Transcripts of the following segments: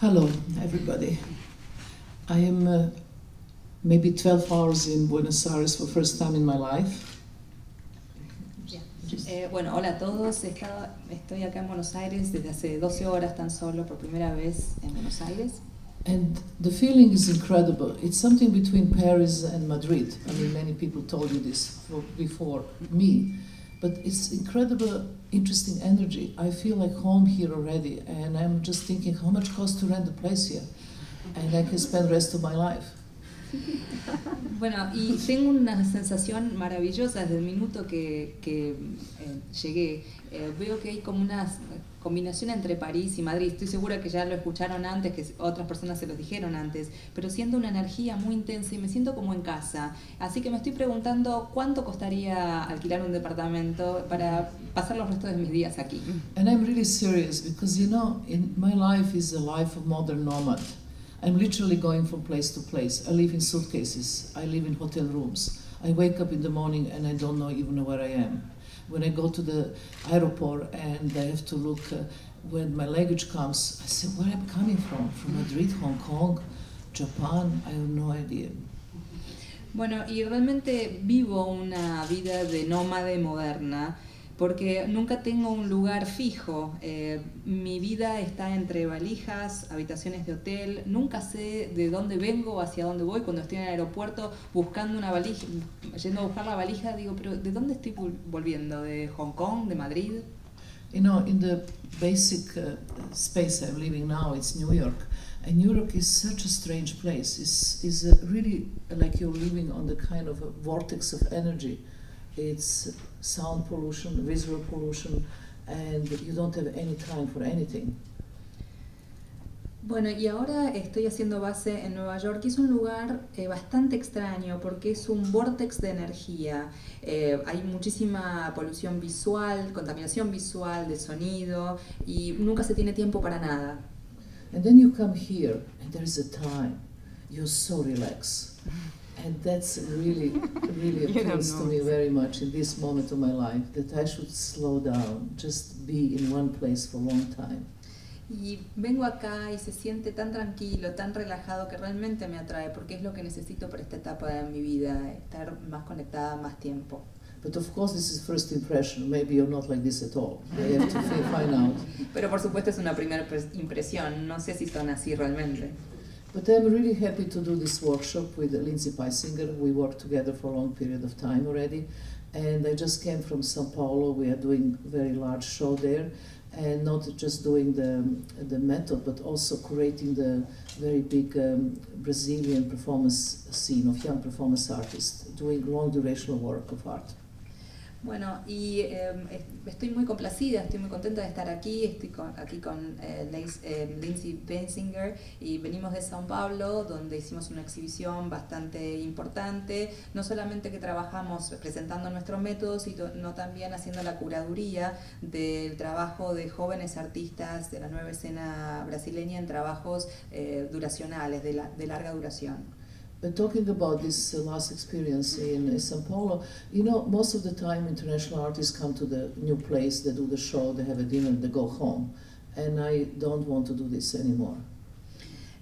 Hello, everybody. I am maybe 12 hours in Buenos Aires for the first time in my life. Bueno, hola a todos. Estoy acá en Buenos Aires desde hace 12 horas tan solo, por primera vez en Buenos Aires. And the feeling is incredible. It's something between Paris and Madrid. I mean, many people told you this before me. But it's incredible, interesting energy. I feel like home here already. And I'm just thinking, how much costs to rent a place here? And I can spend the rest of my life. Bueno, y tengo una sensación maravillosa desde el minuto que llegué. Veo que hay como una combinación entre París y Madrid. Estoy segura que ya lo escucharon antes, que otras personas se los dijeron antes, pero siento una energía muy intensa y me siento como en casa. Así que me estoy preguntando cuánto costaría alquilar un departamento para pasar los restos de mis días aquí. And I'm really serious because, you know, my life is a life of modern nomad. I'm literally going from place to place. I live in suitcases. I live in hotel rooms. I wake up in the morning and I don't know even where I am. When I go to the airport and I have to look, when my luggage comes, I say, where am I coming from? From Madrid, Hong Kong, Japan? I have no idea. Bueno, y realmente vivo una vida de nómade moderna, porque nunca tengo un lugar fijo. Mi vida está entre valijas, habitaciones de hotel. Nunca sé de dónde vengo o hacia dónde voy. Cuando estoy en el aeropuerto buscando una valija, yendo a buscar la valija, digo, pero ¿de dónde estoy volviendo? ¿De Hong Kong? ¿De Madrid? You know, in the basic space I'm living now, it's New York. And New York is such a strange place. It's really like you're living on the kind of a vortex of energy. It's sound pollution, visual pollution, and you don't have any time for anything. Bueno, y ahora estoy haciendo base en Nueva York, y es un lugar bastante extraño porque es un vórtex de energía. Hay muchísima polución visual, contaminación visual, de sonido, y nunca se tiene tiempo para nada. And then you come here, and there is a time. You're so relaxed. And that's really, really appeals to me very much in this moment of my life, that I should slow down, just be in one place for a long time. Y vengo acá y se siente tan tranquilo, tan relajado, que realmente me atrae, porque es lo que necesito para esta etapa de mi vida, estar más conectada más tiempo. But of course this is first impression, maybe you're not like this at all. I have to find out. Pero por supuesto es una primera impresión, no sé si son así realmente. But I'm really happy to do this workshop with Lindsay Peisinger. We worked together for a long period of time already. And I just came from São Paulo. We are doing a very large show there. And not just doing the method, but also creating the very big Brazilian performance scene of young performance artists, doing long durational work of art. Bueno, y estoy muy complacida, estoy muy contenta de estar aquí. Estoy aquí con Lindsay Peisinger, y venimos de São Paulo, donde hicimos una exhibición bastante importante. No solamente que trabajamos presentando nuestro método, sino también haciendo la curaduría del trabajo de jóvenes artistas de la nueva escena brasileña en trabajos duracionales, de larga duración. But talking about this last experience in São Paulo, you know, most of the time international artists come to the new place, they do the show, they have a dinner, they go home. And I don't want to do this anymore.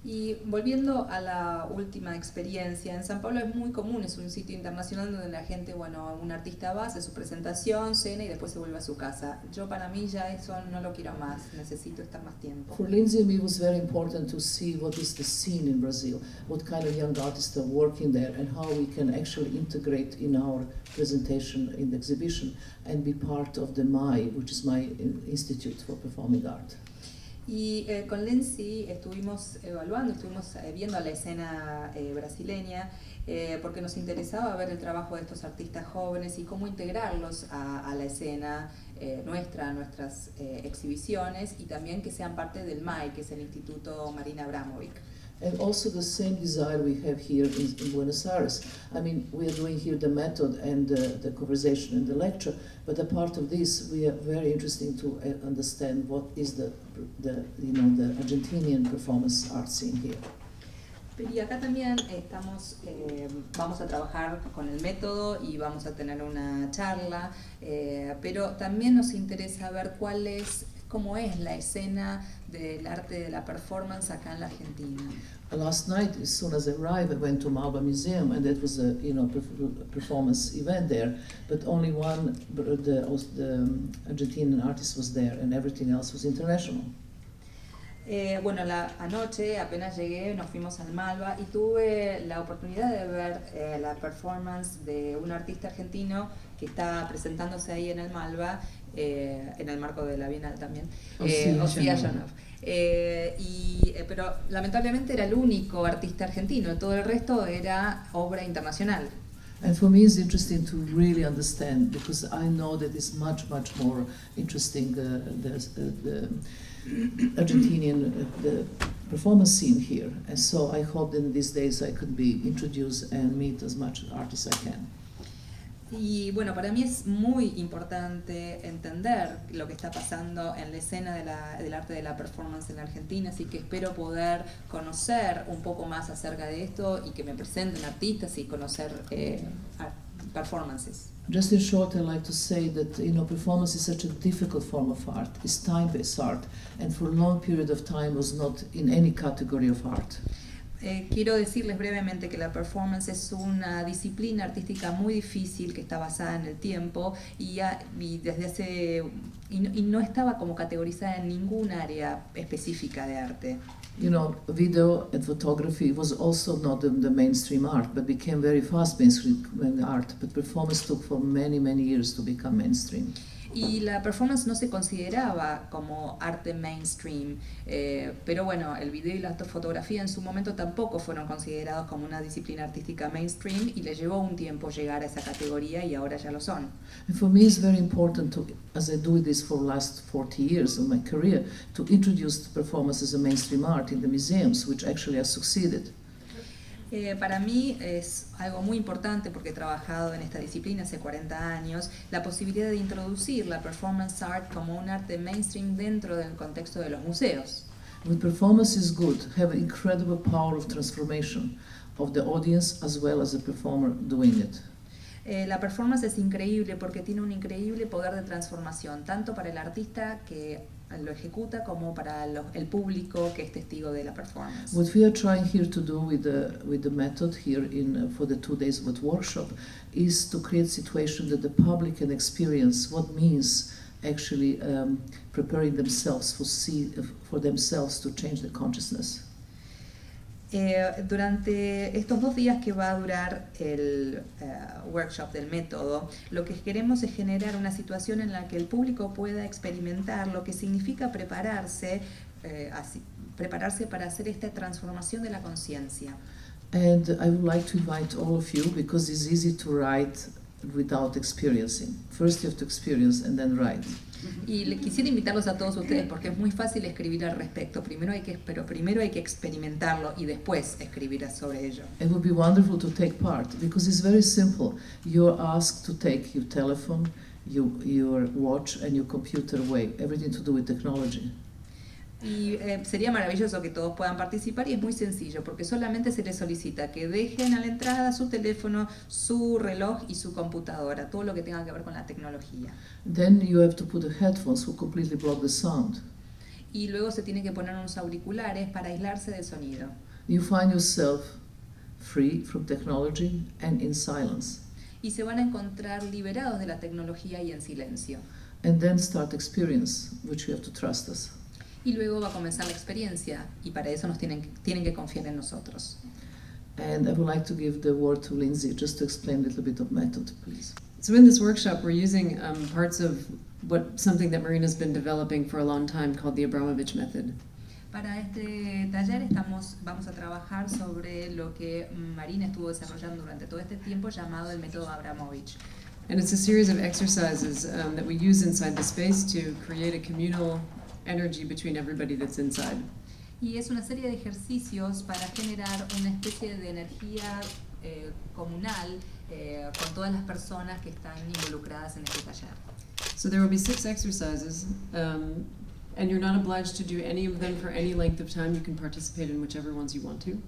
Y volviendo a la última experiencia, en San Pablo es muy común, es un sitio internacional donde la gente, bueno, un artista va, hace su presentación, cena y después se vuelve a su casa. Yo, para mí, ya eso no lo quiero más, necesito estar más tiempo. For Lindsay and me, it was very important to see what is the scene in Brazil, what kind of young artists are working there, and how we can actually integrate in our presentation in the exhibition and be part of the MAI, which is my Institute for Performing Art. Y con Lindsay estuvimos evaluando, estuvimos viendo la escena brasileña, porque nos interesaba ver el trabajo de estos artistas jóvenes y cómo integrarlos a la escena nuestra, a nuestras exhibiciones, y también que sean parte del MAI, que es el Instituto Marina Abramovic. And also the same desire we have here in Buenos Aires. I mean, we are doing here the method and the conversation and the lecture, but a part of this, we are very interesting to understand what is the Argentinian performance art scene here. Y acá también vamos a trabajar con el método y vamos a tener una charla, pero también nos interesa ver cuál es cómo es la escena del arte de la performance acá en la Argentina. Last night, as soon as I arrived, I went to Malba Museum, and that was a performance event there. But only one, the Argentinian artist was there, and everything else was international. Bueno, anoche apenas llegué, nos fuimos al Malba y tuve la oportunidad de ver la performance de un artista argentino que está presentándose ahí en el Malba, en el marco de la Bienal también, Osiayanov. Pero lamentablemente era el único artista argentino, todo el resto era obra internacional. And for me, it's interesting to really understand, because I know that it's much, much more interesting the Argentinian the performance scene here. And so I hope that in these days I could be introduced and meet as much artists I can. Y bueno, para mí es muy importante entender lo que está pasando en la escena del arte de la performance en la Argentina, así que espero poder conocer un poco más acerca de esto y que me presenten artistas y conocer performances. Just in short, I like to say that performance is such a difficult form of art. It's time-based art, and for a long period of time was not in any category of art. Quiero decirles brevemente que la performance es una disciplina artística muy difícil que está basada en el tiempo y no estaba como categorizada en ningún área específica de arte. Video and photography was also not the mainstream art, but became very fast mainstream art. But performance took for many, many years to become mainstream. Y la performance no se consideraba como arte mainstream, pero bueno, el video y la fotografía en su momento tampoco fueron considerados como una disciplina artística mainstream y le llevó un tiempo llegar a esa categoría y ahora ya lo son. And for me it's very important to, as I do this for the last 40 years of my career, to introduce the performance as a mainstream art in the museums, which actually has succeeded. Para mí es algo muy importante, porque he trabajado en esta disciplina hace 40 años, la posibilidad de introducir la performance art como un arte mainstream dentro del contexto de los museos. When performance is good, have an incredible power of transformation of the audience as well as the performer doing it. La performance es increíble porque tiene un increíble poder de transformación, tanto para el artista que lo ejecuta como para el público que es testigo de la performance. What we are trying here to do with the method here for the 2 days of the workshop is to create a situation that the public can experience what means actually preparing themselves for themselves to change their consciousness. Durante estos 2 días que va a durar el workshop del método, lo que queremos es generar una situación en la que el público pueda experimentar lo que significa prepararse para hacer esta transformación de la conciencia. And I would like to invite all of you, because it's easy to write without experiencing. First you have to experience and then write. Y quisiera invitarlos a todos ustedes porque es muy fácil escribir al respecto. Primero hay que experimentarlo y después escribir sobre ello. It would be wonderful to take part, because it's very simple. You're asked to take your telephone, your watch and your computer away. Everything to do with technology. Y sería maravilloso que todos puedan participar, y es muy sencillo porque solamente se les solicita que dejen a la entrada su teléfono, su reloj y su computadora, todo lo que tenga que ver con la tecnología. Then you have to put the headphones who completely block the sound. Y luego se tienen que poner unos auriculares para aislarse del sonido. You find yourself free from technology and in silence. Y se van a encontrar liberados de la tecnología y en silencio. And then start experience, which you have to trust us. Y luego va a comenzar la experiencia, y para eso nos tienen que confiar en nosotros. And I would like to give the word to Lindsay just to explain a little bit of method, please. So in this workshop, we're using parts of something that Marina's been developing for a long time called the Abramovic method. Para este taller vamos a trabajar sobre lo que Marina estuvo desarrollando durante todo este tiempo, llamado el método Abramovic. And it's a series of exercises that we use inside the space to create a communal energy between everybody that's inside. Y es una serie de ejercicios para generar una especie de energía comunal con todas las personas que están involucradas en este taller. So there will be 6 exercises, and you're not obliged to do any of them for any length of time. You can participate in whichever ones you want to.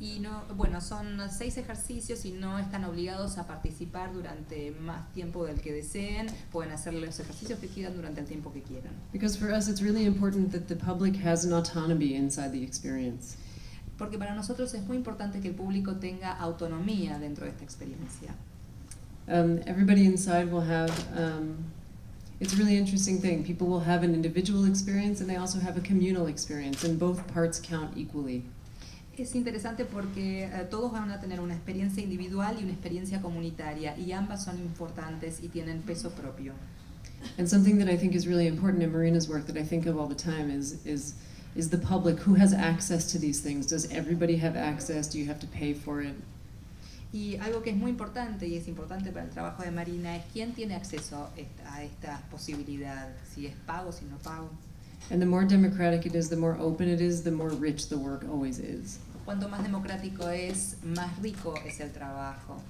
Y no, bueno, son 6 ejercicios y no están obligados a participar durante más tiempo del que deseen. Pueden hacer los ejercicios que quieran durante el tiempo que quieran. Because for us, it's really important that the public has an autonomy inside the experience. Porque para nosotros es muy importante que el público tenga autonomía dentro de esta experiencia. Everybody inside will have, it's a really interesting thing. People will have an individual experience and they also have a communal experience, and both parts count equally. Es interesante porque todos van a tener una experiencia individual y una experiencia comunitaria, y ambas son importantes y tienen peso propio. And something that I think is really important in Marina's work that I think of all the time is the public. Who has access to these things? Does everybody have access? Do you have to pay for it? Y algo que es muy importante y es importante para el trabajo de Marina es quién tiene acceso a esta posibilidad, si es pago, si no pago. And the more democratic it is, the more open it is, the more rich the work always is. Cuanto más democrático es, más rico es el trabajo.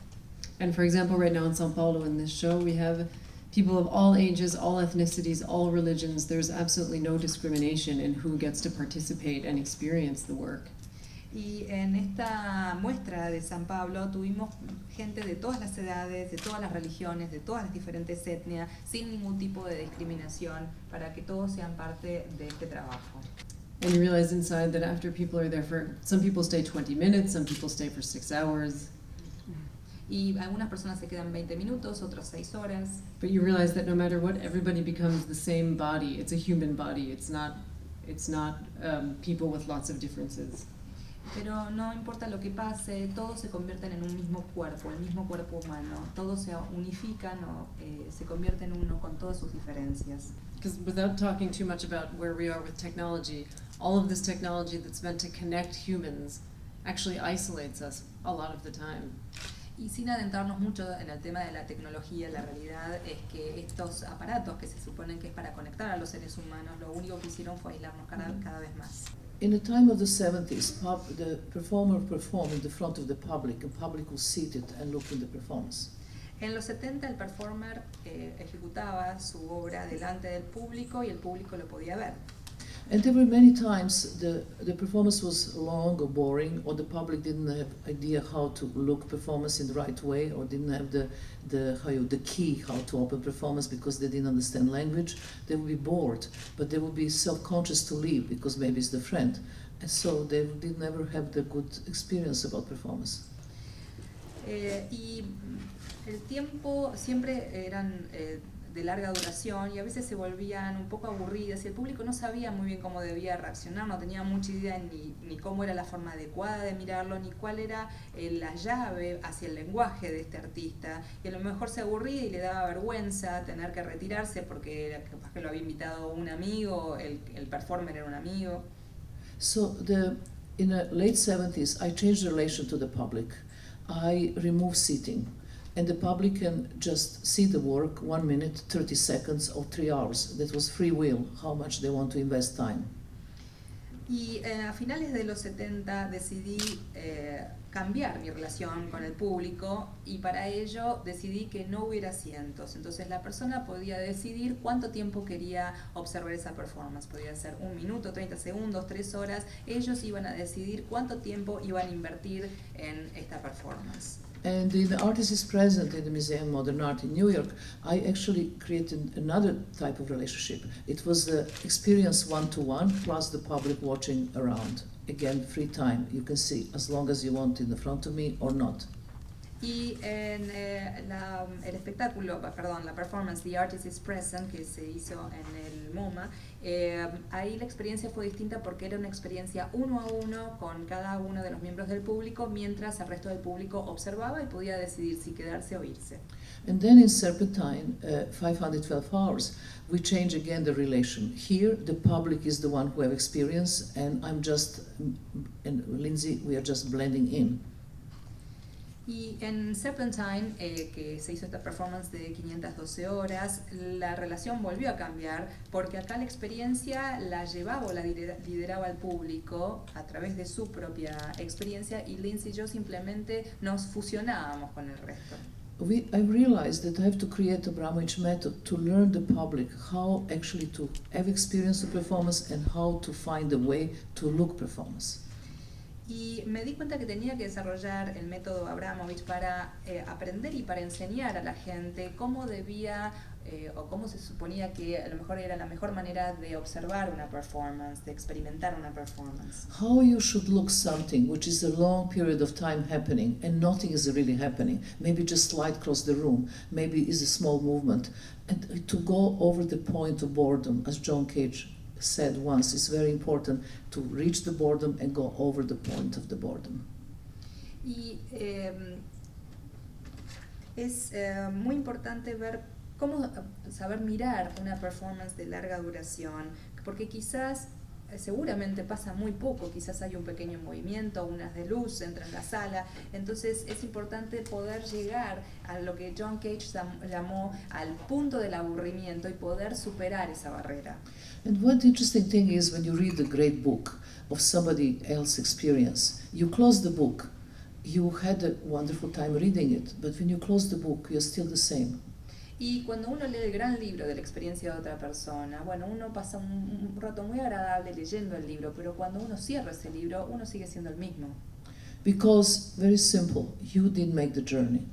And for example, right now in São Paulo in this show, we have people of all ages, all ethnicities, all religions. There's absolutely no discrimination in who gets to participate and experience the work. Y en esta muestra de San Pablo tuvimos gente de todas las edades, de todas las religiones, de todas las diferentes etnias, sin ningún tipo de discriminación, para que todos sean parte de este trabajo. And you realize inside that after people are there for, some people stay 20 minutes, some people stay for 6 hours. Y algunas personas se quedan 20 minutos, otros 6 horas. But you realize that no matter what, everybody becomes the same body. It's a human body. It's not people with lots of differences. Pero no importa lo que pase, todos se convierten en un mismo cuerpo, el mismo cuerpo humano. Todos se unifican o se convierten en uno con todas sus diferencias. Because without talking too much about where we are with technology, all of this technology that's meant to connect humans actually isolates us a lot of the time. Y sin adentrarnos mucho en el tema de la tecnología, la realidad es que estos aparatos que se suponen que es para conectar a los seres humanos, lo único que hicieron fue aislarnos cada vez más. In the time of the 70s, the performer performed in the front of the public, and public was seated and looked at the performance. En los 70 el performer ejecutaba su obra delante del público y el público lo podía ver. And there were many times the performance was long or boring, or the public didn't have idea how to look performance in the right way, or didn't have the key how to open performance because they didn't understand language. They would be bored, but they would be self-conscious to leave because maybe it's the friend. And so they did never have the good experience about performance. Y el tiempo siempre eran de larga duración y a veces se volvían un poco aburridas y el público no sabía muy bien cómo debía reaccionar, no tenía mucha idea ni cómo era la forma adecuada de mirarlo, ni cuál era la llave hacia el lenguaje de este artista, y a lo mejor se aburría y le daba vergüenza tener que retirarse porque era capaz que lo había invitado un amigo, el performer era un amigo. So in the late 70s, I changed the relation to the public. I removed seating. And the public can just see the work 1 minute, 30 seconds, or 3 hours. That was free will, how much they want to invest time. Y a finales de los 70 decidí cambiar mi relación con el público y para ello decidí que no hubiera asientos. Entonces la persona podía decidir cuánto tiempo quería observar esa performance. Podía ser 1 minuto, 30 segundos, 3 horas. Ellos iban a decidir cuánto tiempo iban a invertir en esta performance. And the artist is present in the Museum of Modern Art in New York. I actually created another type of relationship. It was the experience one-to-one plus the public watching around. Again, free time. You can see as long as you want in the front of me or not. Y en el espectáculo, perdón, la performance The Artist is Present, que se hizo en el MoMA, ahí la experiencia fue distinta porque era una experiencia 1 a 1 con cada uno de los miembros del público, mientras el resto del público observaba y podía decidir si quedarse o irse. And then in Serpentine, 512 hours, we change again the relation. Here, the public is the one who have experience, and and Lindsay, we are just blending in. Y en Serpentine, que se hizo esta performance de 512 horas, la relación volvió a cambiar porque acá la experiencia la llevaba o la lideraba el público a través de su propia experiencia y Lindsay y yo simplemente nos fusionábamos con el resto. I realized that I have to create a Abramovic method to learn the public how actually to have experience of performance and how to find a way to look performance. Y me di cuenta que tenía que desarrollar el método Abramovic para aprender y para enseñar a la gente cómo debía o cómo se suponía que a lo mejor era la mejor manera de observar una performance, de experimentar una performance. How you should look something which is a long period of time happening and nothing is really happening. Maybe just light across the room, maybe it's a small movement. And to go over the point of boredom, as John Cage said once, it's very important to reach the boredom and go over the point of the boredom. Y es muy importante ver cómo saber mirar una performance de larga duración, porque quizás, seguramente pasa muy poco, quizás hay un pequeño movimiento, unas de luz, entra en la sala, entonces es importante poder llegar a lo que John Cage llamó al punto del aburrimiento y poder superar esa barrera. And one interesting thing is when you read a great book of somebody else's experience, you close the book, you had a wonderful time reading it, but when you close the book, you're still the same. Y cuando uno lee el gran libro de la experiencia de otra persona, bueno, uno pasa un rato muy agradable leyendo el libro, pero cuando uno cierra ese libro, uno sigue siendo el mismo. Because, very simple, you didn't make the journey.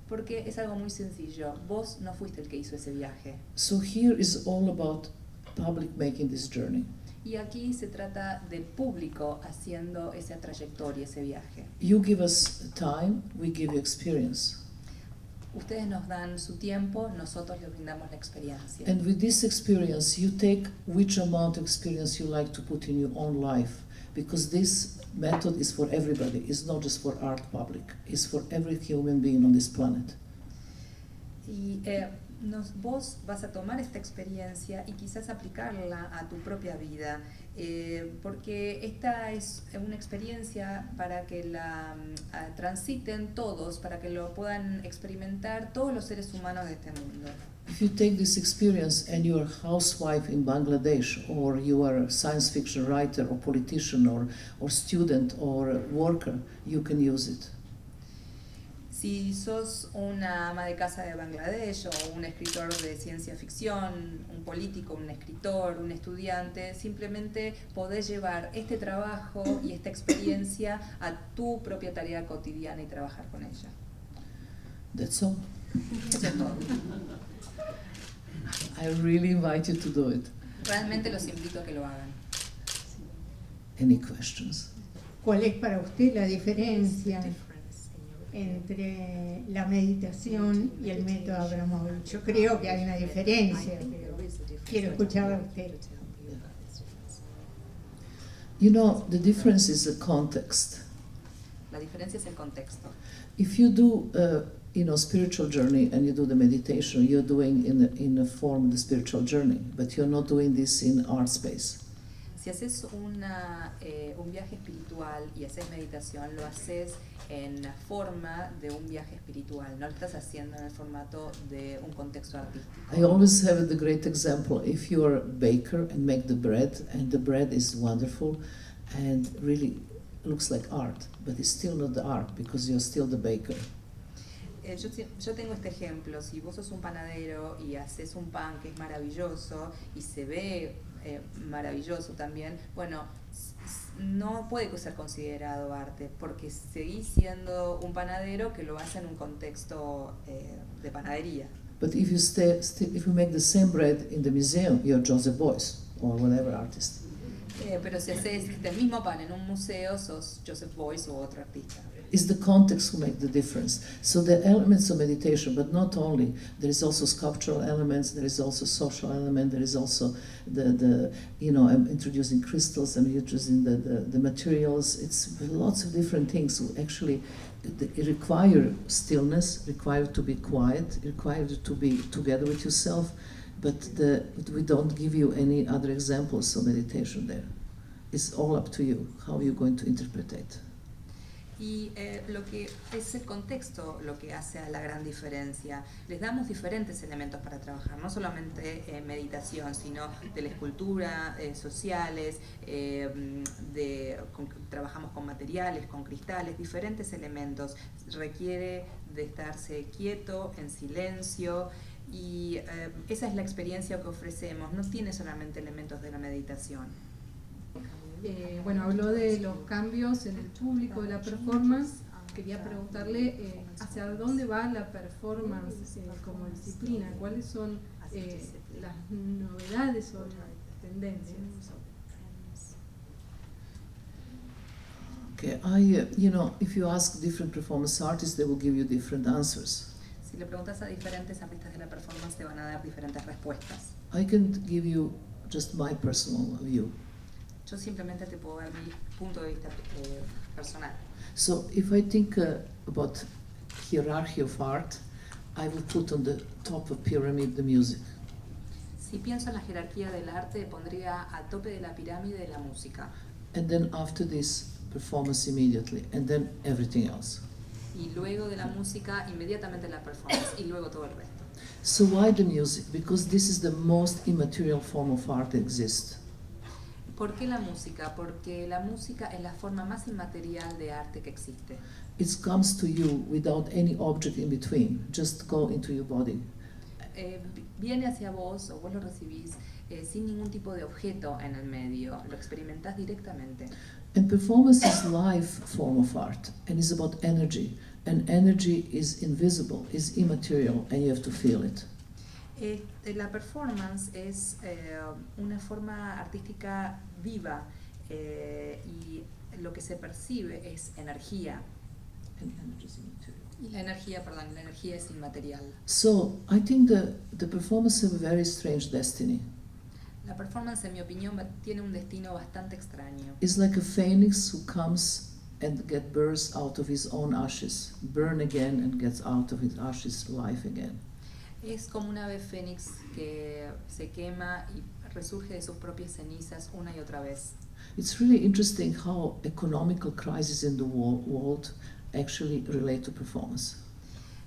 Porque es algo muy sencillo, vos no fuiste el que hizo ese viaje. So here is all about public making this journey. Y aquí se trata del público haciendo esa trayectoria, ese viaje. You give us time, we give you experience. Ustedes nos dan su tiempo, nosotros les brindamos la experiencia. And with this experience, you take which amount of experience you like to put in your own life. Because this method is for everybody. It's not just for art public. It's for every human being on this planet. Y vos vas a tomar esta experiencia y quizás aplicarla a tu propia vida, porque esta es una experiencia para que la transiten todos, para que lo puedan experimentar todos los seres humanos de este mundo. If you take this experience and you're a housewife in Bangladesh, or you are a science fiction writer or politician or student or worker, you can use it. Si sos una ama de casa de Bangladesh o un escritor de ciencia ficción, un político, un escritor, un estudiante, simplemente podés llevar este trabajo y esta experiencia a tu propia tarea cotidiana y trabajar con ella. That's all. Eso es todo. I really invite you to do it. Realmente los invito a que lo hagan. Any questions? ¿Cuál es para usted la diferencia entre la meditación y el método Abramovic? Yo creo que hay una diferencia, pero quiero escuchar a usted. You know, the difference is the context. La diferencia es el contexto. If you do spiritual journey and you do the meditation, you're doing in a form the spiritual journey, but you're not doing this in art space. Si haces un viaje espiritual y haces meditación, lo haces en la forma de un viaje espiritual, no lo estás haciendo en el formato de un contexto artístico. I always have the great example. If you're a baker and make the bread, and the bread is wonderful and really looks like art, but it's still not the art because you're still the baker. Yo tengo este ejemplo, si vos sos un panadero y haces un pan que es maravilloso y se ve maravilloso también, bueno, no puede ser considerado arte porque seguís siendo un panadero que lo hace en un contexto de panadería. But if you make the same bread in the museum, you're Joseph Beuys or whatever artist. Pero si haces este mismo pan en un museo, sos Joseph Beuys u otro artista. It's the context who make the difference. So the elements of meditation, but not only, there is also sculptural elements, there is also social element, there is also I'm introducing crystals, I'm introducing the materials. It's lots of different things who actually require stillness, require to be quiet, require to be together with yourself, but we don't give you any other examples of meditation there. It's all up to you, how you're going to interpret it. Y lo que es el contexto lo que hace a la gran diferencia. Les damos diferentes elementos para trabajar, no solamente meditación, sino de la escultura, sociales, trabajamos con materiales, con cristales, diferentes elementos. Requiere de estarse quieto, en silencio, y esa es la experiencia que ofrecemos. No tiene solamente elementos de la meditación. bueno, habló de los cambios en el público de la performance. Quería preguntarle hacia dónde va la performance como disciplina, cuáles son las novedades o las tendencias. Okay, if you ask different performance artists, they will give you different answers. Si le preguntas a diferentes artistas de la performance, te van a dar diferentes respuestas. I can give you just my personal view. Yo simplemente te puedo dar mi punto de vista personal. So if I think about hierarchy of art, I will put on the top of pyramid the music. Si pienso en la jerarquía del arte, pondría a tope de la pirámide la música. And then after this, performance immediately, and then everything else. Y luego de la música, inmediatamente la performance, y luego todo el resto. So why the music? Because this is the most immaterial form of art that exists. ¿Por qué la música? Porque la música es la forma más inmaterial de arte que existe. It comes to you without any object in between, just go into your body. Viene hacia vos, o vos lo recibís, sin ningún tipo de objeto en el medio, lo experimentás directamente. And performance is life form of art, and is about energy. And energy is invisible, is immaterial, and you have to feel it. La performance es una forma artística viva y lo que se percibe es energía. Y la energía es inmaterial. So I think the performance have a very strange destiny. La performance, en mi opinión, tiene un destino bastante extraño. It's like a phoenix who comes and get burst out of his own ashes, burn again and gets out of his ashes life again. Es como un ave fénix que se quema y resurge de sus propias cenizas una y otra vez. It's really interesting how economical crises in the world actually relate to performance.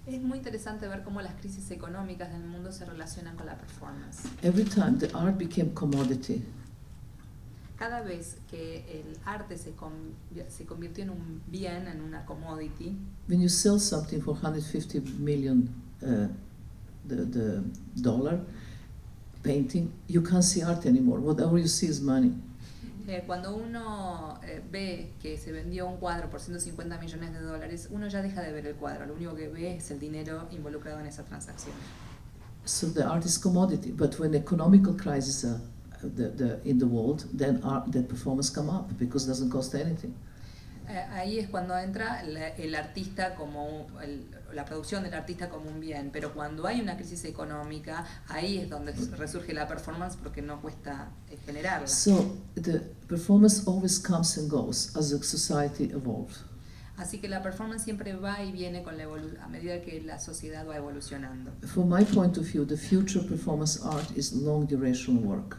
Es muy interesante ver cómo las crisis económicas del mundo se relacionan con la performance. Every time the art became commodity, cada vez que el arte se convirtió en un bien, en una commodity, when you sell something for 150 million the dollar painting, you can't see art anymore. Whatever you see is money. Cuando uno ve que se vendió un cuadro por 150 millones de dólares, uno ya deja de ver el cuadro, lo único que ve es el dinero involucrado en esa transacción. So the art is commodity, but when economical crises are in the world, then the performance come up because it doesn't cost anything. Ahí es cuando entra el artista como la producción del artista como un bien, pero cuando hay una crisis económica, ahí es donde resurge la performance porque no cuesta generarla. So the performance always comes and goes as the society evolves. Así que la performance siempre va y viene con a medida que la sociedad va evolucionando. From my point of view, the future performance art is long duration work.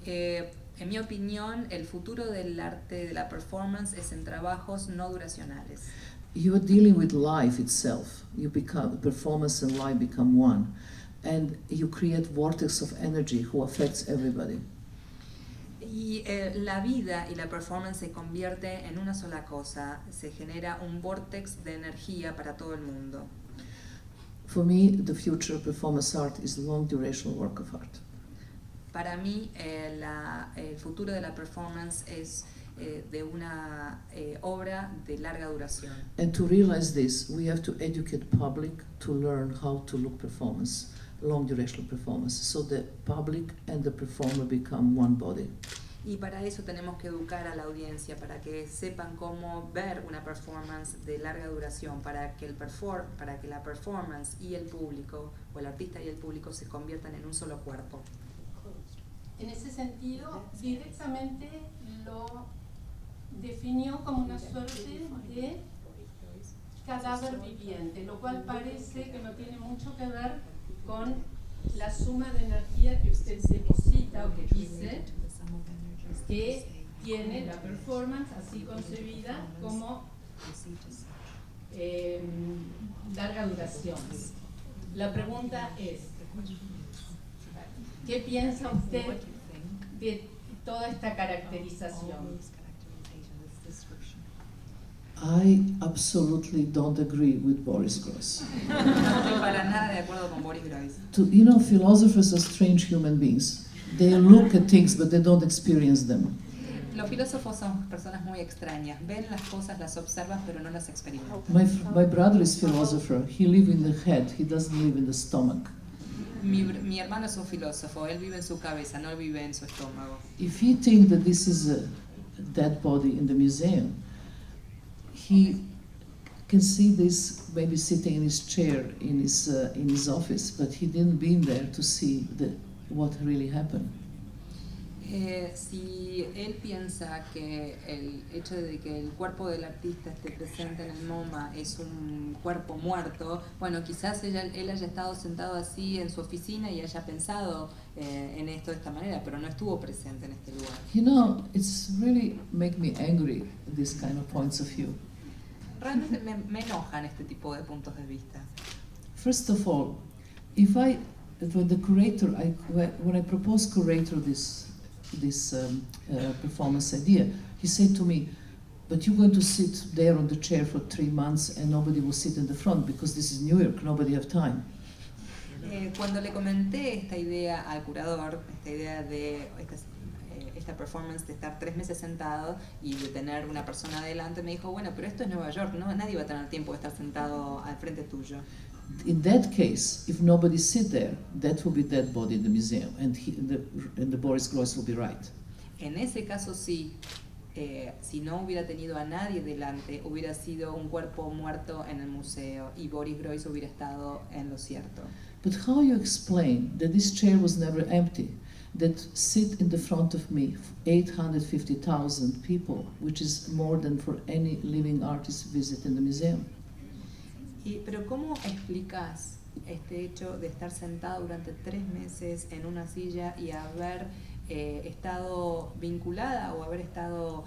En mi opinión, el futuro del arte de la performance es en trabajos no duracionales. You are dealing with life itself. You become performance and life become one, and you create vortex of energy who affects everybody. Y la vida y la performance se convierte en una sola cosa. Se genera un vortex de energía para todo el mundo. For me, the future performance art is long duration work of art. Para mí, el futuro de la performance es de una obra de larga duración. And to realize this, we have to educate public to learn how to look performance, long duration performance, so the public and the performer become one body. Y para eso tenemos que educar a la audiencia, para que sepan cómo ver una performance de larga duración, para que la performance y el público, o el artista y el público, se conviertan en un solo cuerpo. En ese sentido, directamente lo definió como una suerte de cadáver viviente, lo cual parece que no tiene mucho que ver con la suma de energía que usted deposita o que dice que tiene la performance así concebida como larga duración. La pregunta es, ¿qué piensa usted de toda esta caracterización? I absolutely don't agree with Boris Groys. No estoy para nada de acuerdo con Boris Groys. Philosophers are strange human beings. They look at things, but they don't experience them. Los filósofos son personas muy extrañas. Ven las cosas, las observan, pero no las experimentan. My brother is philosopher. He lives in the head. He doesn't live in the stomach. Mi hermano es un filósofo. Él vive en su cabeza, no vive en su estómago. If he thinks that this is a dead body in the museum, he can see this maybe sitting in his chair in his office, but he didn't been there to see what really happened. Si él piensa que el hecho de que el cuerpo del artista esté presente en el MoMA es un cuerpo muerto, bueno, quizás él haya estado sentado así en su oficina y haya pensado en esto de esta manera, pero no estuvo presente en este lugar. You know, it's really make me angry, this kind of points of view. Realmente me enojan este tipo de puntos de vista. First of all, when the curator, when I proposed curator this performance idea, he said to me, but you're going to sit there on the chair for 3 months and nobody will sit in the front because this is New York, nobody have time. Cuando le comenté esta idea al curador, esta idea de esta performance de estar 3 meses sentado y de tener una persona adelante, me dijo, bueno, pero esto es Nueva York, ¿no? Nadie va a tener tiempo de estar sentado al frente tuyo. In that case, if nobody sit there, that will be dead body in the museum, and the Boris Groys will be right. En ese caso sí, si no hubiera tenido a nadie delante, hubiera sido un cuerpo muerto en el museo y Boris Groys hubiera estado en lo cierto. But how you explain that this chair was never empty, that sit in the front of me 850,000 people, which is more than for any living artist visit in the museum? Pero ¿cómo explicas este hecho de estar sentado durante 3 meses en una silla y haber estado vinculada o haber estado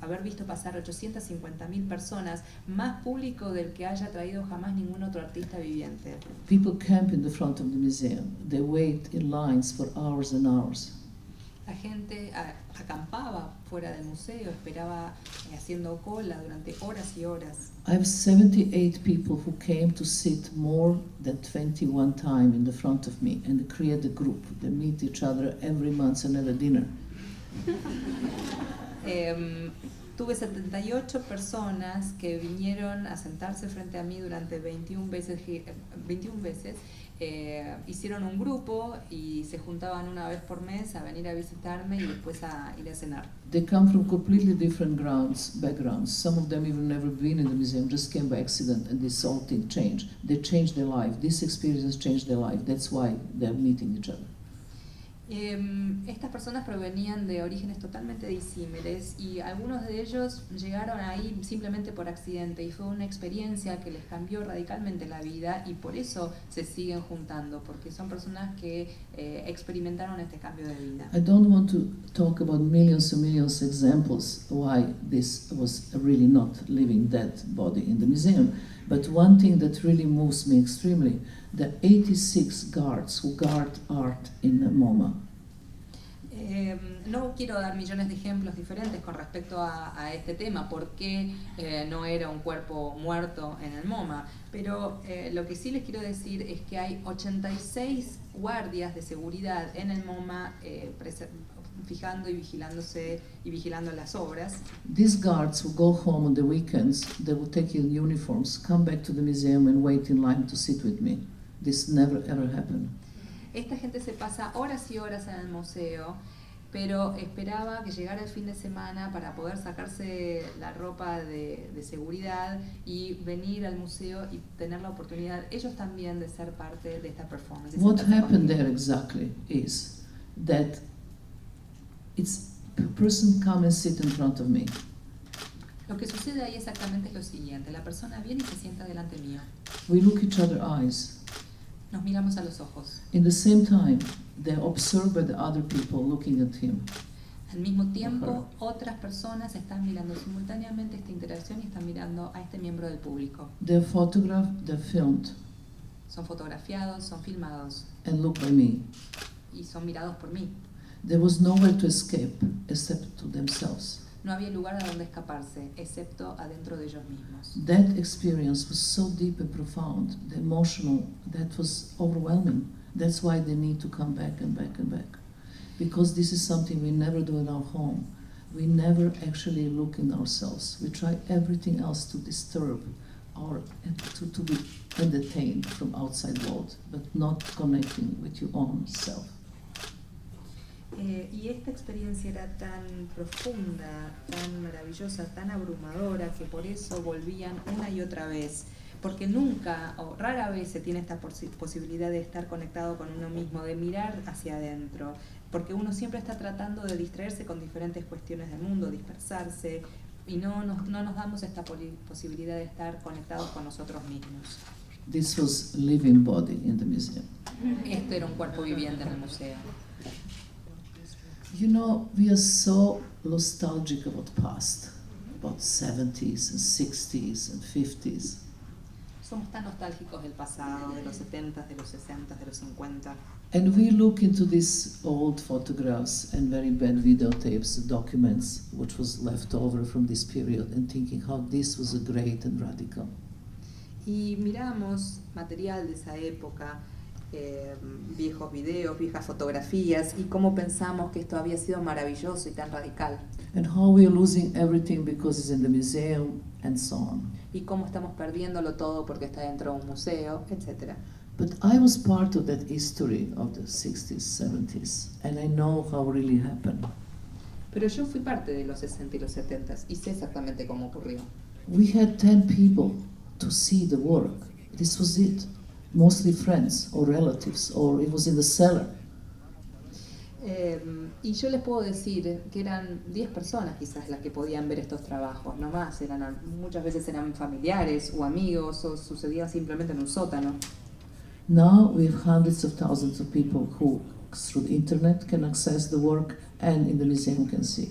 haber visto pasar 850.000 personas, más público del que haya traído jamás ningún otro artista viviente? People camp in the front of the museum. They wait in lines for hours and hours. La gente acampaba fuera del museo, esperaba haciendo cola durante horas y horas. I have 78 people who came to sit more than 21 times in the front of me and create a group. They meet each other every month and have a dinner. Tuve 78 personas que vinieron a sentarse frente a mí durante 21 veces. Hicieron un grupo y se juntaban una vez por mes a venir a visitarme y después a ir a cenar. They come from completely different backgrounds. Some of them even never been in the museum, just came by accident, and this whole thing changed. They changed their life. This experience changed their life. That's why they're meeting each other. Estas personas provenían de orígenes totalmente disímiles y algunos de ellos llegaron ahí simplemente por accidente y fue una experiencia que les cambió radicalmente la vida y por eso se siguen juntando, porque son personas que experimentaron este cambio de vida. I don't want to talk about millions and millions of examples why this was really not living dead body in the museum, but one thing that really moves me extremely, the 86 guards who guard art in MoMA. No quiero dar millones de ejemplos diferentes con respecto a este tema, porque no era un cuerpo muerto en el MoMA, pero lo que sí les quiero decir es que hay 86 guardias de seguridad en el MoMA fijando y vigilando las obras. These guards who go home on the weekends, they will take in uniforms, come back to the museum and wait in line to sit with me. This never ever happened. Esta gente se pasa horas y horas en el museo, pero esperaba que llegara el fin de semana para poder sacarse la ropa de seguridad y venir al museo y tener la oportunidad ellos también de ser parte de esta performance. What happened there exactly is that a person come and sit in front of me. Lo que sucede ahí exactamente es lo siguiente: la persona viene y se sienta delante mío. We look each other eyes. Nos miramos a los ojos. In the same time, they're observed by the other people looking at him. Al mismo tiempo, otras personas están mirando simultáneamente esta interacción y están mirando a este miembro del público. They're photographed, they're filmed, Son fotografiados, son filmados and looked by me. y son mirados por mí. There was nowhere to escape except to themselves. No había lugar a donde escaparse, excepto adentro de ellos mismos. That experience was so deep and profound, the emotional, that was overwhelming. That's why they need to come back and back and back. Because this is something we never do in our home. we never actually look in ourselves. We try everything else to disturb or to be entertained from outside world, but not connecting with your own self. Y esta experiencia era tan profunda, tan maravillosa, tan abrumadora, que por eso volvían una y otra vez. Porque nunca o rara vez se tiene esta posibilidad de estar conectado con uno mismo, de mirar hacia adentro. Porque uno siempre está tratando de distraerse con diferentes cuestiones del mundo, dispersarse, y no nos damos esta posibilidad de estar conectados con nosotros mismos. This was living body in the museum. Esto era un cuerpo viviente en el museo. You know, we are so nostalgic about past, about 70s and 60s and 50s. Somos tan nostálgicos del pasado, de los 70s, de los 60s, de los 50. And we look into these old photographs and very bad videotapes, documents, which was left over from this period, and thinking how this was a great and radical. Y miramos material de esa época, viejos videos, viejas fotografías, y cómo pensamos que esto había sido maravilloso y tan radical. And how we are losing everything because it's in the museum and so on. Y cómo estamos perdiéndolo todo porque está dentro de un museo, etc. But I was part of that history of the 60s, 70s, and I know how really happened. Pero yo fui parte de los 60 y los 70 y sé exactamente cómo ocurrió. We had 10 people to see the work. This was it. Mostly friends or relatives, or it was in the cellar. Y yo les puedo decir que eran 10 personas quizás las que podían ver estos trabajos, no más. Muchas veces eran familiares o amigos, o sucedía simplemente en un sótano. Now we have hundreds of thousands of people who, through the internet, can access the work and in the museum can see.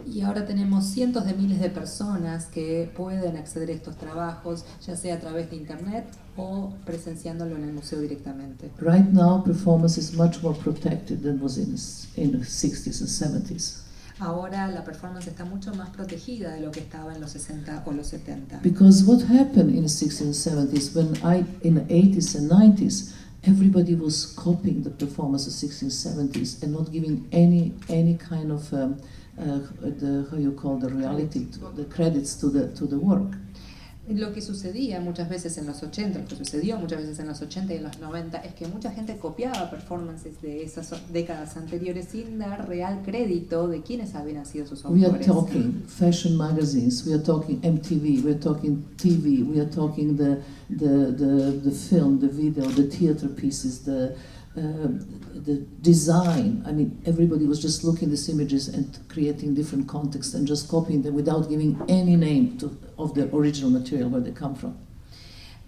Y ahora tenemos cientos de miles de personas que pueden acceder a estos trabajos, ya sea a través de internet o presenciándolo en el museo directamente. Right now, performance is much more protected than was in the 60s and 70s. Ahora la performance está mucho más protegida de lo que estaba en los 60 o los 70. Because what happened in the 60s and 70s, in the 80s and 90s, everybody was copying the performance of 60s and 70s and not giving any kind of the reality, the credits to the work. Lo que sucedía muchas veces en los 80, lo que sucedió muchas veces en los 80 y en los 90 es que mucha gente copiaba performances de esas décadas anteriores sin dar real crédito de quiénes habían sido sus autores. We are talking fashion magazines, we are talking MTV, we are talking TV, we are talking the film, the video, the theater pieces, the design. I mean, everybody was just looking at these images and creating different contexts and just copying them without giving any name of the original material where they come from.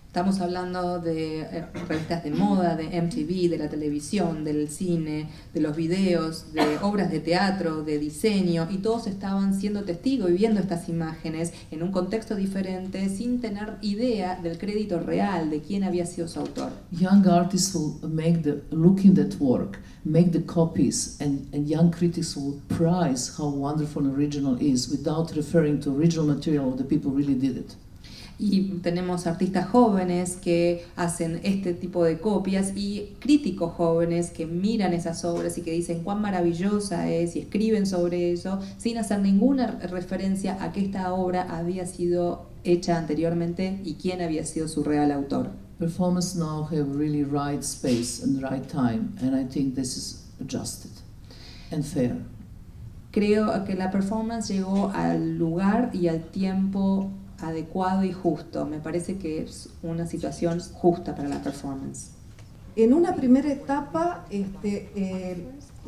Estamos hablando de revistas de moda, de MTV, de la televisión, del cine, de los videos, de obras de teatro, de diseño, y todos estaban siendo testigos y viendo estas imágenes en un contexto diferente sin tener idea del crédito real de quién había sido su autor. Young artists will looking at work, make the copies, and young critics will prize how wonderful and original it is without referring to original material of the people who really did it. Y tenemos artistas jóvenes que hacen este tipo de copias y críticos jóvenes que miran esas obras y que dicen cuán maravillosa es y escriben sobre eso sin hacer ninguna referencia a que esta obra había sido hecha anteriormente y quién había sido su real autor. Performance now have really right space and right time, and I think this is adjusted and fair. Creo que la performance llegó al lugar y al tiempo adecuado y justo. Me parece que es una situación justa para la performance. En una primera etapa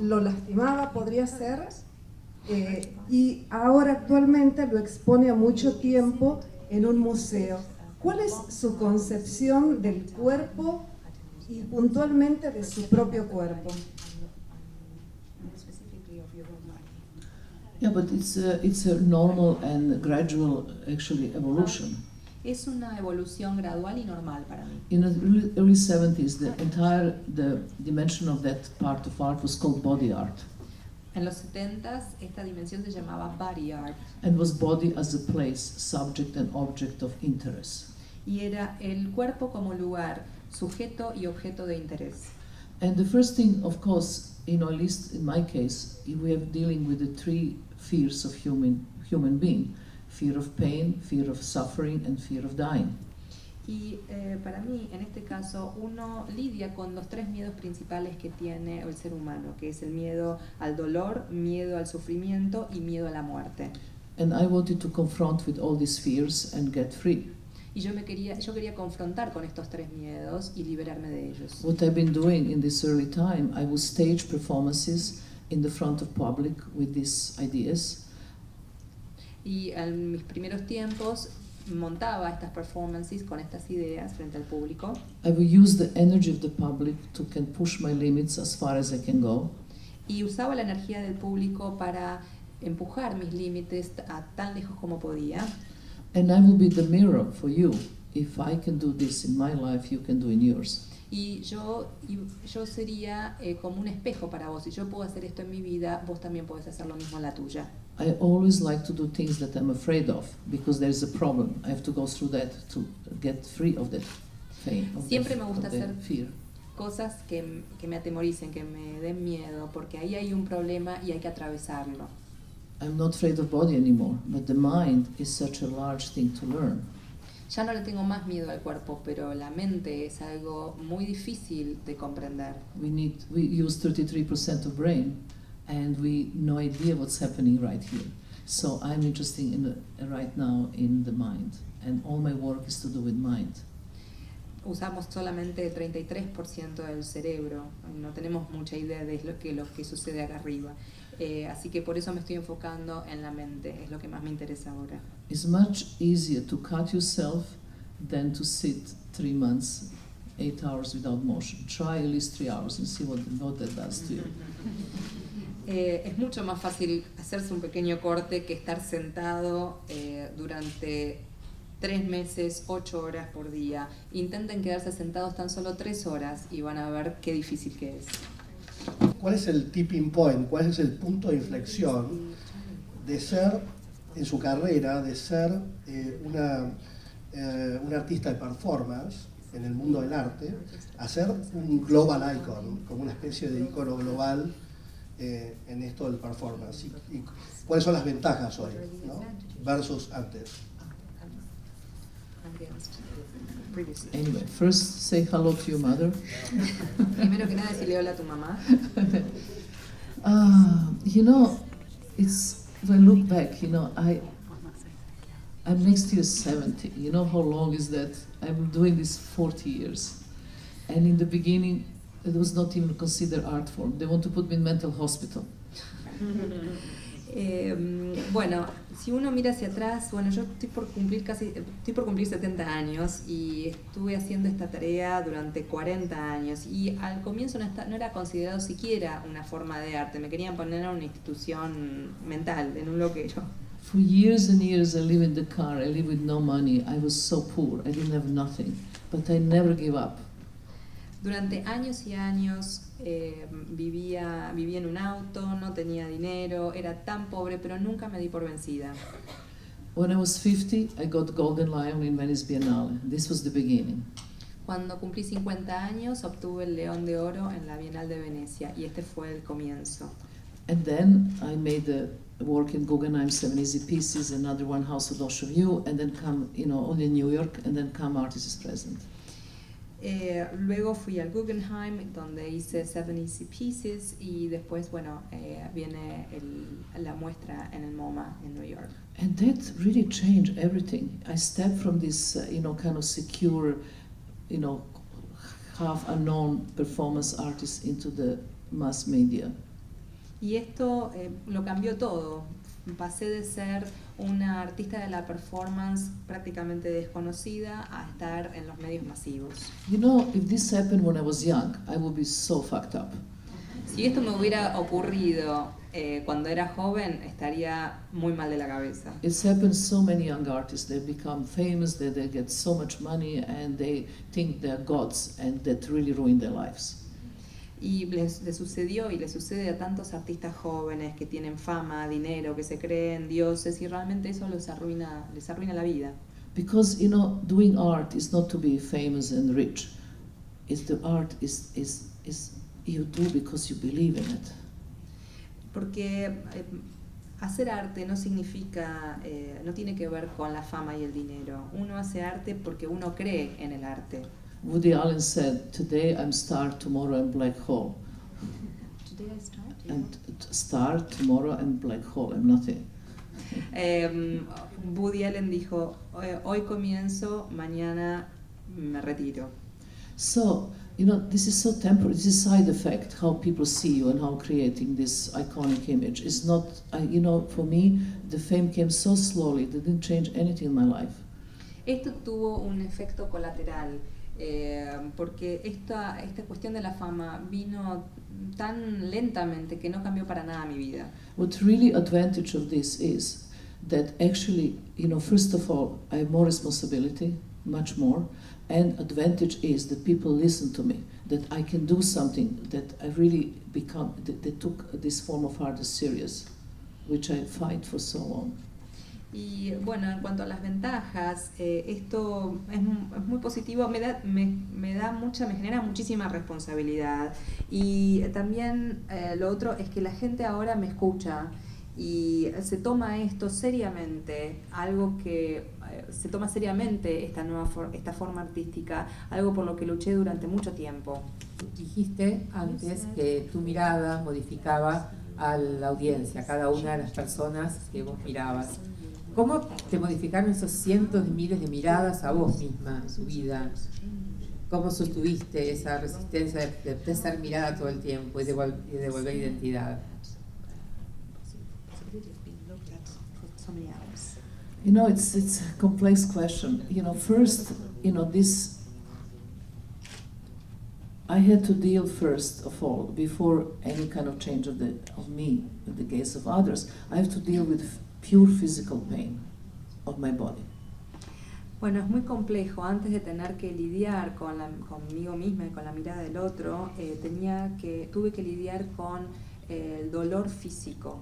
lo lastimaba, podría ser, y ahora actualmente lo expone a mucho tiempo en un museo. ¿Cuál es su concepción del cuerpo y puntualmente de su propio cuerpo? Yeah, but it's a normal and gradual actually evolution. Es una evolución gradual y normal para mí. In the early 70s, the dimension of that part of art was called body art. En los 70s esta dimensión se llamaba body art. And was body as a place, subject and object of interest. Y era el cuerpo como lugar, sujeto y objeto de interés. And the first thing, of course, at least in my case, we are dealing with the three fears of human being: fear of pain, fear of suffering, and fear of dying. Y para mí, en este caso, uno lidia con los tres miedos principales que tiene el ser humano, que es el miedo al dolor, miedo al sufrimiento y miedo a la muerte. And I wanted to confront with all these fears and get free. Y yo quería confrontar con estos tres miedos y liberarme de ellos. What I've been doing in this early time, I would stage performances in the front of public with these ideas. Y en mis primeros tiempos montaba estas performances con estas ideas frente al público. I will use the energy of the public to can push my limits as far as I can go. Y usaba la energía del público para empujar mis límites a tan lejos como podía. And I will be the mirror for you. If I can do this in my life, you can do in yours. Y yo sería como un espejo para vos. Si yo puedo hacer esto en mi vida, vos también podés hacer lo mismo en la tuya. I always like to do things that I'm afraid of, because there's a problem. I have to go through that to get free of that pain, Siempre me gusta hacer fear. cosas que me atemoricen, que me den miedo, porque ahí hay un problema y hay que atravesarlo. I'm not afraid of body anymore, but the mind is such a large thing to learn. Ya no le tengo más miedo al cuerpo, pero la mente es algo muy difícil de comprender. We use 33% of brain, and we no idea what's happening right here. So I'm interested right now in the mind, and all my work is to do with mind. Usamos solamente el 33% del cerebro, no tenemos mucha idea de lo que sucede acá arriba. Así que por eso me estoy enfocando en la mente, es lo que más me interesa ahora. It's much easier to cut yourself than to sit 3 months, 8 hours without motion. Try at least 3 hours and see what that does to you. Es mucho más fácil hacerse un pequeño corte que estar sentado durante 3 meses, 8 horas por día. Intenten quedarse sentados tan solo 3 horas y van a ver qué difícil que es. ¿Cuál es el tipping point? ¿Cuál es el punto de inflexión de ser, en su carrera, de ser un artista de performance en el mundo del arte, a ser un global icon, como una especie de icono global en esto del performance? ¿Y cuáles son las ventajas hoy, ¿no? Versus antes? Anyway, first say hello to your mother. Primero que nada, decirle hola a tu mamá. You know, it's when I look back, you know, I'm next year 70. You know how long is that? I'm doing this 40 years, and in the beginning, it was not even considered art form. They want to put me in mental hospital. Bueno, si uno mira hacia atrás, bueno, yo estoy por cumplir 70 años y estuve haciendo esta tarea durante 40 años y al comienzo no era considerado siquiera una forma de arte, me querían poner en una institución mental, en un loquero. For years and years I lived in the car, I lived with no money, I was so poor, I didn't have nothing, but I never gave up. Durante años y años vivía en un auto, no tenía dinero, era tan pobre, pero nunca me di por vencida. When I was 50, I got Golden Lion in Venice Biennale. This was the beginning. Cuando cumplí 50 años, obtuve el León de Oro en la Bienal de Venecia, y este fue el comienzo. And then I made the work in Guggenheim, 7 Easy Pieces, another one, House of Those of You, and then come, you know, only in New York, and then come Artist is Present. Luego fui al Guggenheim, donde hice 7 Easy Pieces, y después, bueno, viene la muestra en el MoMA en New York. And that really changed everything. I stepped from this, kind of secure, half unknown performance artist into the mass media. Y esto lo cambió todo. Pasé de ser una artista de la performance prácticamente desconocida a estar en los medios masivos. You know, if this happened when I was young, I would be so fucked up. Si esto me hubiera ocurrido cuando era joven, estaría muy mal de la cabeza. It's happened so many young artists. They become famous, they get so much money, and they think they're gods, and that really ruined their lives. Y les sucedió y les sucede a tantos artistas jóvenes que tienen fama, dinero, que se creen dioses, y realmente eso les arruina la vida. Because, doing art is not to be famous and rich. It's the art is you do because you believe in it. Porque hacer arte no significa, no tiene que ver con la fama y el dinero. Uno hace arte porque uno cree en el arte. Woody Allen said, "Today I'm star, tomorrow I'm black hole." Today I start? And star, tomorrow I'm black hole, I'm nothing. Woody Allen dijo, hoy comienzo, mañana me retiro. So, you know, this is so temporary, this is side effect, how people see you and how creating this iconic image. It's not, you know, for me, the fame came so slowly, it didn't change anything in my life. Esto tuvo un efecto colateral, porque esta cuestión de la fama vino tan lentamente que no cambió para nada mi vida. What really advantage of this is that actually, you know, first of all, I have more responsibility, much more, and advantage is that people listen to me, that I can do something, that I really become, that they took this form of art as serious, which I fight for so long. Y bueno, en cuanto a las ventajas, esto es muy positivo, me genera muchísima responsabilidad. Y también lo otro es que la gente ahora me escucha y se toma esto seriamente, algo que se toma seriamente esta forma artística, algo por lo que luché durante mucho tiempo. Dijiste antes que tu mirada modificaba a la audiencia, a cada una de las personas que vos mirabas. ¿Cómo te modificaron esos cientos de miles de miradas a vos misma en tu vida? ¿Cómo sostuviste esa resistencia de ser mirada todo el tiempo y devolver identidad? You know, it's a complex question. You know, first, you know, I had to deal first of all, before any kind of change of me in the case of others, I have to deal with pure physical pain of my body. Bueno, es muy complejo. Antes de tener que lidiar conmigo misma y con la mirada del otro, tuve que lidiar con el dolor físico.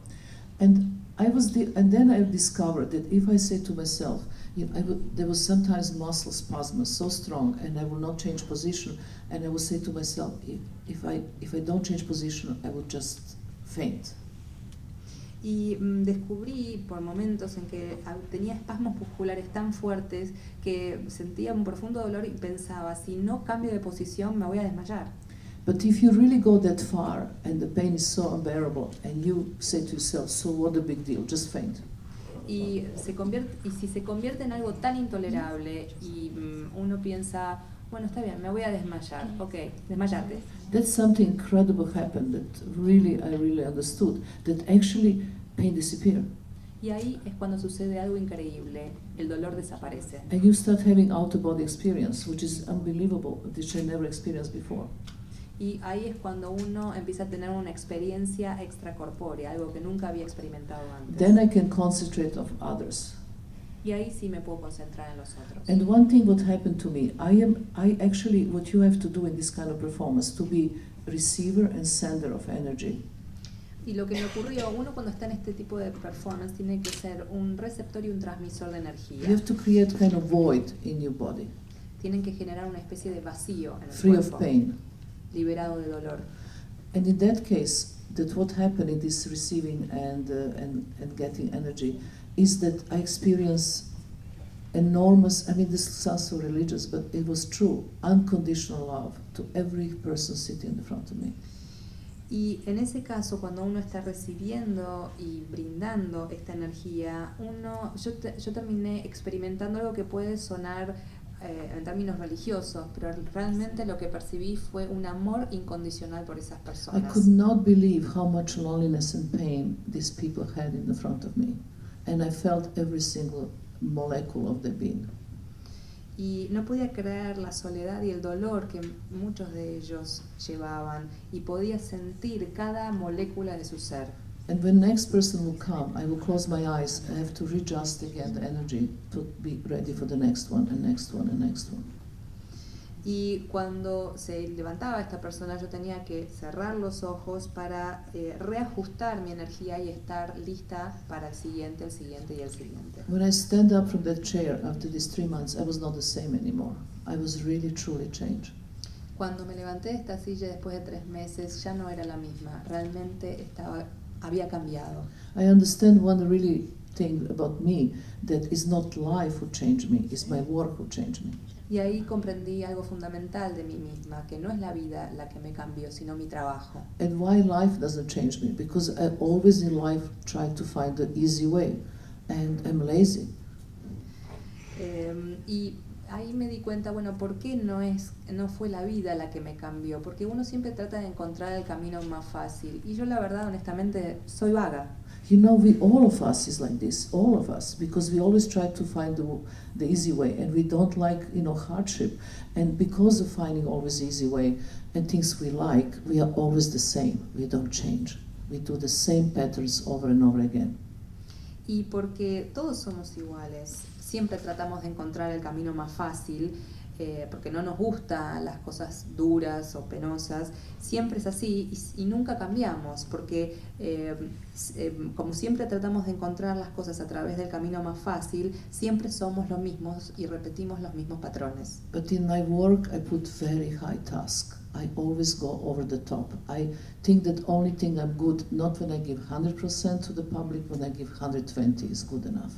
And then I discovered that if I say to myself, you know, there was sometimes muscle spasms so strong, and I will not change position, and I would say to myself, if I don't change position, I would just faint. Y descubrí por momentos en que tenía espasmos musculares tan fuertes que sentía un profundo dolor y pensaba, si no cambio de posición me voy a desmayar. But if you really go that far and the pain is so unbearable and you say to yourself, so what a big deal, just faint. Y si se convierte en algo tan intolerable y uno piensa, bueno, está bien, me voy a desmayar, ok, desmayate. That's something incredible happened that I really understood, that actually pain disappeared. Y ahí es cuando sucede algo increíble, el dolor desaparece. And you start having out-of-body experience, which is unbelievable, which I never experienced before. Y ahí es cuando uno empieza a tener una experiencia extracorpórea, algo que nunca había experimentado antes. Then I can concentrate on others. Y ahí sí me puedo concentrar en los otros. And one thing what happened to me, I actually, what you have to do in this kind of performance, to be receiver and sender of energy. Y lo que me ocurrió, uno cuando está en este tipo de performance tiene que ser un receptor y un transmisor de energía. You have to create kind of void in your body. Tienen que generar una especie de vacío en el free cuerpo, of pain. Liberado de dolor. And in that case, that what happened in this receiving and getting energy is that I experience enormous, I mean this sounds so religious, but it was true, unconditional love to every person sitting in front of me. Y en ese caso, cuando uno está recibiendo y brindando esta energía, yo terminé experimentando algo que puede sonar en términos religiosos, pero realmente lo que percibí fue un amor incondicional por esas I personas. could not believe how much loneliness and pain these people had in the front of me. And I felt every single molecule of their being. Y no podía creer la soledad y el dolor que muchos de ellos llevaban, y podía sentir cada molécula de su ser. And when next person will come, I will close my eyes. I have to readjust again the energy to be ready for the next one, and next one, and next one. Y cuando se levantaba esta persona, yo tenía que cerrar los ojos para reajustar mi energía y estar lista para el siguiente y el siguiente. When I stand up from that chair after these 3 months, I was not the same anymore. I was really, truly changed. Cuando me levanté de esta silla después de 3 meses, ya no era la misma. Realmente había cambiado. I understand one really thing about me, that is not life who changed me, it's my work who changed me. Y ahí comprendí algo fundamental de mí misma, que no es la vida la que me cambió, sino mi trabajo. And why life doesn't change me? Because I always in life try to find the easy way, and I'm lazy. Y ahí me di cuenta, bueno, ¿por qué no fue la vida la que me cambió? Porque uno siempre trata de encontrar el camino más fácil. Y yo la verdad, honestamente, soy vaga. You know, all of us is like this, all of us, because we always try to find the easy way, and we don't like, hardship. And because of finding always the easy way and things we like, we are always the same. We don't change. We do the same patterns over and over again. Y porque todos somos iguales, siempre tratamos de encontrar el camino más fácil, porque no nos gustan las cosas duras o penosas, siempre es así y nunca cambiamos, porque como siempre tratamos de encontrar las cosas a través del camino más fácil, siempre somos los mismos y repetimos los mismos patrones. But in my work I put very high task. I always go over the top. I think that only thing I'm good, not when I give 100% to the public, when I give 120 is good enough.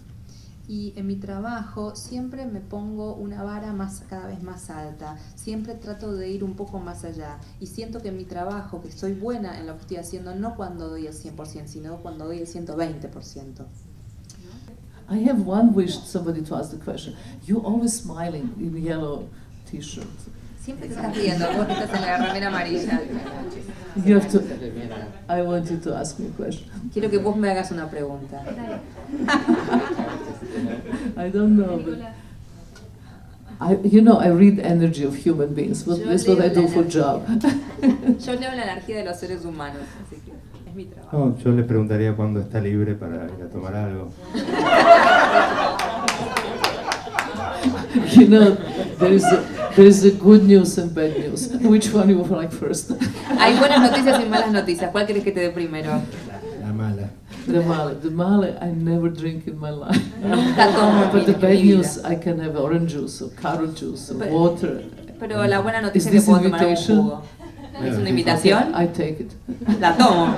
Y en mi trabajo siempre me pongo una vara cada vez más alta, siempre trato de ir un poco más allá y siento que en mi trabajo, que soy buena en lo que estoy haciendo, no cuando doy el 100%, sino cuando doy el 120%. I have one wish, somebody to ask the question. You always smiling in yellow t-shirt. Siempre te estás riendo, vos que estás en la remera amarilla. You have to, I want you to ask me a question. Quiero que vos me hagas una pregunta. I don't know, but I read energy of human beings. That's what I do for job. Yo leo la energía de los seres humanos, así que es mi trabajo. No, yo le preguntaría cuándo está libre para ir a tomar algo. There is a good news and bad news. Which one you would like first? Hay buenas noticias y malas noticias. ¿Cuál querés que te dé primero? La mala. The male I never drink in my life. Nunca tomo But the vino bad en mi news, vida. I can have orange juice or carrot juice or water. Pero la buena noticia Is es que this puedo tomar un invitation? jugo. ¿Es una invitación? I take it. La tomo.